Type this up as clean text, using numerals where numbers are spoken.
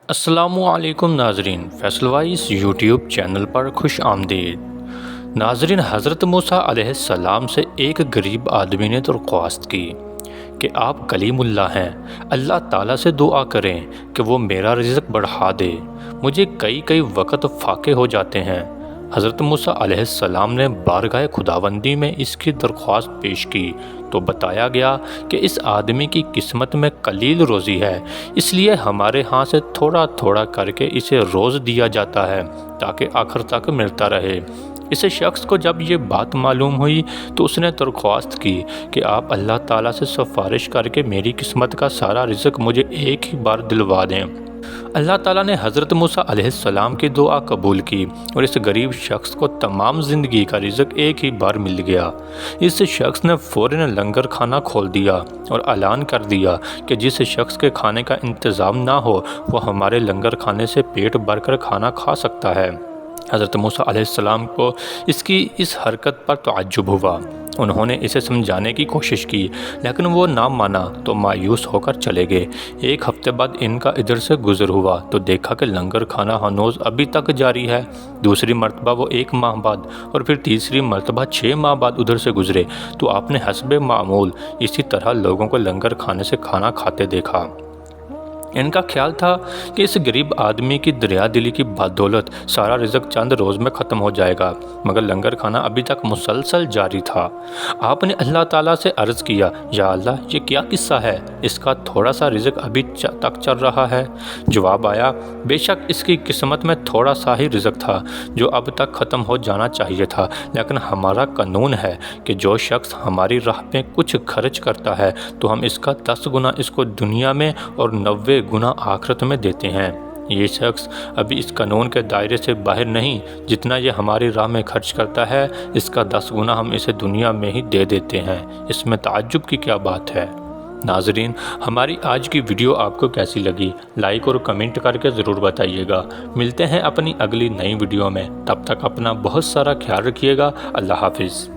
السلام علیکم ناظرین، فیصل وائس یوٹیوب چینل پر خوش آمدید۔ ناظرین، حضرت موسیٰ علیہ السلام سے ایک غریب آدمی نے درخواست کی کہ آپ کلیم اللہ ہیں، اللہ تعالیٰ سے دعا کریں کہ وہ میرا رزق بڑھا دے، مجھے کئی وقت فاقے ہو جاتے ہیں۔ حضرت موسیٰ علیہ السلام نے بارگاہ خداوندی میں اس کی درخواست پیش کی تو بتایا گیا کہ اس آدمی کی قسمت میں قلیل روزی ہے، اس لیے ہمارے ہاں سے تھوڑا تھوڑا کر کے اسے روز دیا جاتا ہے تاکہ آخر تک ملتا رہے۔ اس شخص کو جب یہ بات معلوم ہوئی تو اس نے درخواست کی کہ آپ اللہ تعالیٰ سے سفارش کر کے میری قسمت کا سارا رزق مجھے ایک ہی بار دلوا دیں۔ اللہ تعالیٰ نے حضرت موسیٰ علیہ السلام کی دعا قبول کی اور اس غریب شخص کو تمام زندگی کا رزق ایک ہی بار مل گیا۔ اس شخص نے فوراً لنگر کھانا کھول دیا اور اعلان کر دیا کہ جس شخص کے کھانے کا انتظام نہ ہو وہ ہمارے لنگر کھانے سے پیٹ بھر کر کھانا کھا سکتا ہے۔ حضرت موسیٰ علیہ السلام کو اس کی اس حرکت پر تعجب ہوا۔ انہوں نے اسے سمجھانے کی کوشش کی لیکن وہ نہ مانا تو مایوس ہو کر چلے گئے۔ ایک ہفتے بعد ان کا ادھر سے گزر ہوا تو دیکھا کہ لنگر کھانا ہنوز ابھی تک جاری ہے۔ دوسری مرتبہ وہ 1 ماہ بعد اور پھر تیسری مرتبہ 6 ماہ بعد ادھر سے گزرے تو آپ نے حسب معمول اسی طرح لوگوں کو لنگر کھانے سے کھانا کھاتے دیکھا۔ ان کا خیال تھا کہ اس غریب آدمی کی دریا دلی کی بدولت سارا رزق چند روز میں ختم ہو جائے گا، مگر لنگر کھانا ابھی تک مسلسل جاری تھا۔ آپ نے اللہ تعالیٰ سے عرض کیا، یا اللہ، یہ کیا قصہ ہے؟ اس کا تھوڑا سا رزق ابھی تک چل رہا ہے۔ جواب آیا، بے شک اس کی قسمت میں تھوڑا سا ہی رزق تھا جو اب تک ختم ہو جانا چاہیے تھا، لیکن ہمارا قانون ہے کہ جو شخص ہماری راہ میں کچھ خرچ کرتا ہے تو ہم اس کا 10 گنا اس کو دنیا میں اور 90 گنا آخرت میں دیتے ہیں۔ یہ شخص ابھی اس قانون کے دائرے سے باہر نہیں، جتنا یہ ہماری راہ میں خرچ کرتا ہے اس کا 10 گنا ہم اسے دنیا میں ہی دے دیتے ہیں۔ اس میں تعجب کی کیا بات ہے؟ ناظرین، ہماری آج کی ویڈیو آپ کو کیسی لگی؟ لائک اور کمنٹ کر کے ضرور بتائیے گا۔ ملتے ہیں اپنی اگلی نئی ویڈیو میں، تب تک اپنا بہت سارا خیال رکھیے گا۔ اللہ حافظ۔